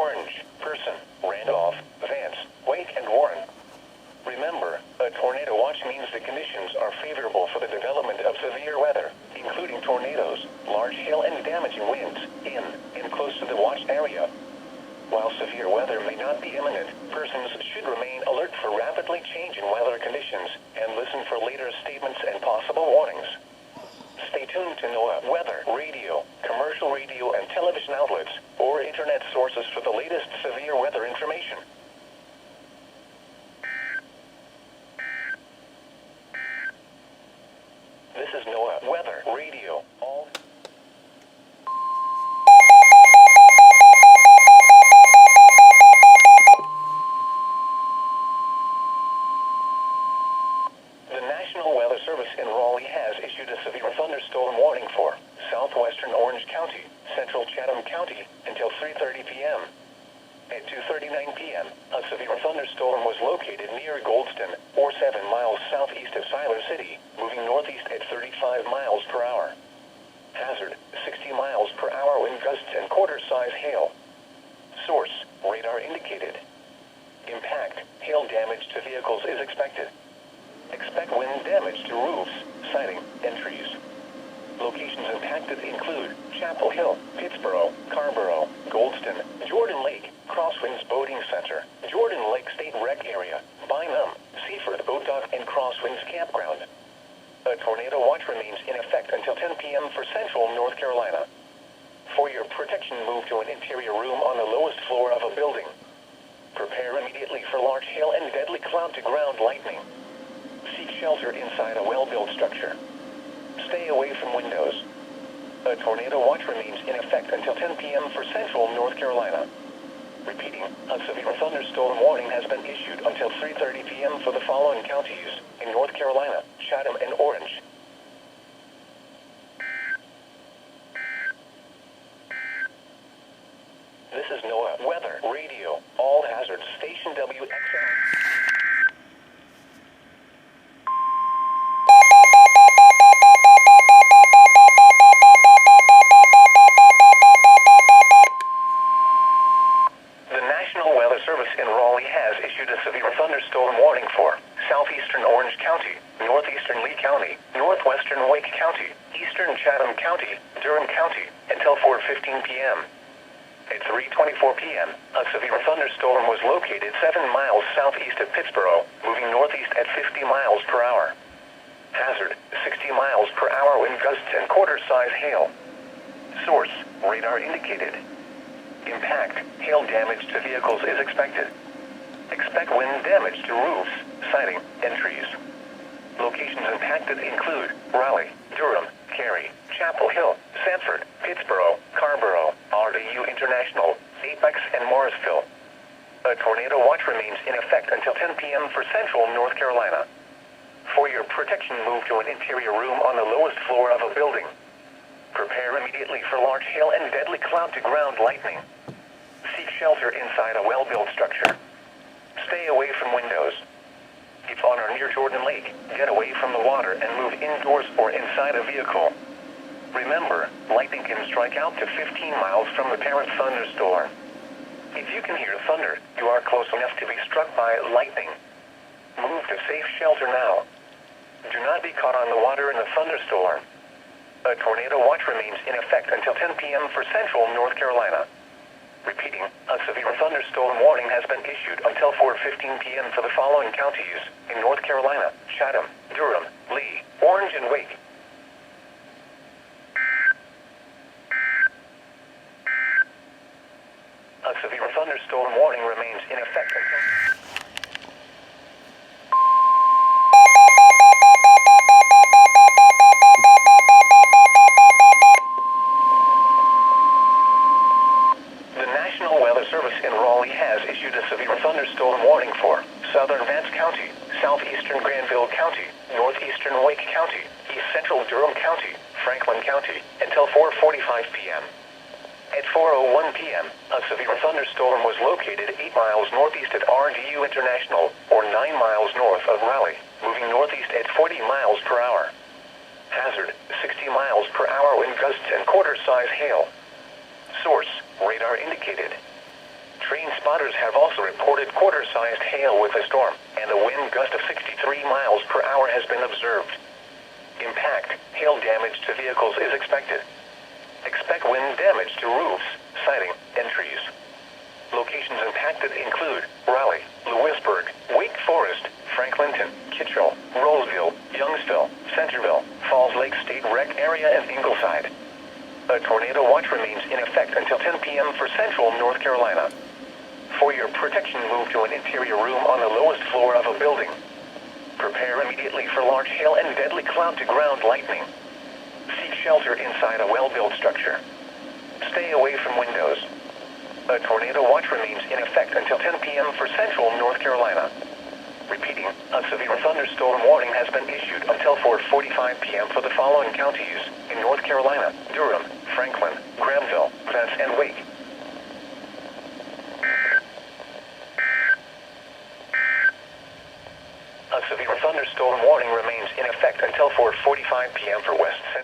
Orange, Person, Randolph, Vance, Wake, and Warren. Remember, a tornado watch means the conditions are favorable for the development of severe weather, including tornadoes, large hail, and damaging winds, in and close to the watch area. While severe weather may not be imminent, persons should remain alert for rapidly changing weather conditions and listen for later statements and possible warnings. Stay tuned to NOAA weather, radio, commercial radio and television outlets, or internet sources for the latest severe weather information. This is NOAA weather, radio, all... The National Weather Service in Raleigh has issued a severe thunderstorm warning for southwestern Orange County, central Chatham County, until 3:30 p.m. At 2:39 p.m., a severe thunderstorm was located near Goldston, or 7 miles southeast of Siler City, moving northeast at 35 miles per hour. Hazard, 60 miles per hour wind gusts and quarter-size hail. Source, radar indicated. Impact, hail damage to vehicles is expected. Expect wind damage to roofs, siding, and trees. Locations impacted include Chapel Hill, Pittsboro, Carborough, Goldston, Jordan Lake, Crosswinds Boating Center, Jordan Lake State Rec Area, Bynum, Seaford Boat Dock, and Crosswinds Campground. A tornado watch remains in effect until 10 p.m. for central North Carolina. For your protection, move to an interior room on the lowest floor of a building. Prepare immediately for large hail and deadly cloud-to-ground lightning. Seek shelter inside a well-built structure. Stay away from windows. A tornado watch remains in effect until 10 p.m. for central North Carolina. Repeating, a severe thunderstorm warning has been issued until 3:30 p.m. for the following counties in North Carolina, Chatham, and Orange. This is NOAA weather, radio, all hazards, station WXL. In Raleigh has issued a severe thunderstorm warning for southeastern Orange County, northeastern Lee County, northwestern Wake County, eastern Chatham County, Durham County, until 4:15 p.m. At 3:24 p.m., a severe thunderstorm was located 7 miles southeast of Pittsboro, moving northeast at 50 miles per hour. Hazard, 60 miles per hour wind gusts and quarter-size hail. Source, radar indicated. Impact, hail damage to vehicles is expected. Expect wind damage to roofs, siding, and trees. Locations impacted include Raleigh, Durham, Cary, Chapel Hill, Sanford, Pittsboro, Carborough, RDU International, Apex, and Morrisville. A tornado watch remains in effect until 10 p.m. for central North Carolina. For your protection, move to an interior room on the lowest floor of a building. Prepare immediately for large hail and deadly cloud-to-ground lightning. Seek shelter inside a well-built structure. Stay away from windows. If on or near Jordan Lake, get away from the water and move indoors or inside a vehicle. Remember, lightning can strike out to 15 miles from the parent thunderstorm. If you can hear thunder, you are close enough to be struck by lightning. Move to safe shelter now. Do not be caught on the water in a thunderstorm. A tornado watch remains in effect until 10 p.m. for central North Carolina. Repeating, a severe thunderstorm warning has been issued until 4:15 p.m. for the following counties in North Carolina, Chatham, Durham, Lee, Orange, and Wake. A severe thunderstorm warning remains in effect until... Service in Raleigh has issued a severe thunderstorm warning for southern Vance County, southeastern Granville County, northeastern Wake County, east central Durham County, Franklin County, until 4:45 p.m. At 4:01 p.m., a severe thunderstorm was located 8 miles northeast at RDU International, or 9 miles north of Raleigh, moving northeast at 40 miles per hour. Hazard, 60 miles per hour wind gusts and quarter-size hail. Source, radar indicated. spotters have also reported quarter-sized hail with a storm, and a wind gust of 63 miles per hour has been observed. Impact, hail damage to vehicles is expected. Expect wind damage to roofs, siding, and trees. Locations impacted include Raleigh, Lewisburg, Wake Forest, Franklinton, Kittrell, Roseville, Youngsville, Centerville, Falls Lake State Rec Area, and Ingleside. A tornado watch remains in effect until 10 p.m. for central North Carolina. For your protection, move to an interior room on the lowest floor of a building. Prepare immediately for large hail and deadly cloud-to-ground lightning. Seek shelter inside a well-built structure. Stay away from windows. A tornado watch remains in effect until 10 p.m. for central North Carolina. Repeating, a severe thunderstorm warning has been issued until 4:45 p.m. for the following counties in North Carolina: Durham, Franklin, Granville, Vance, and Wake. A severe thunderstorm warning remains in effect until 4:45 p.m. for West Central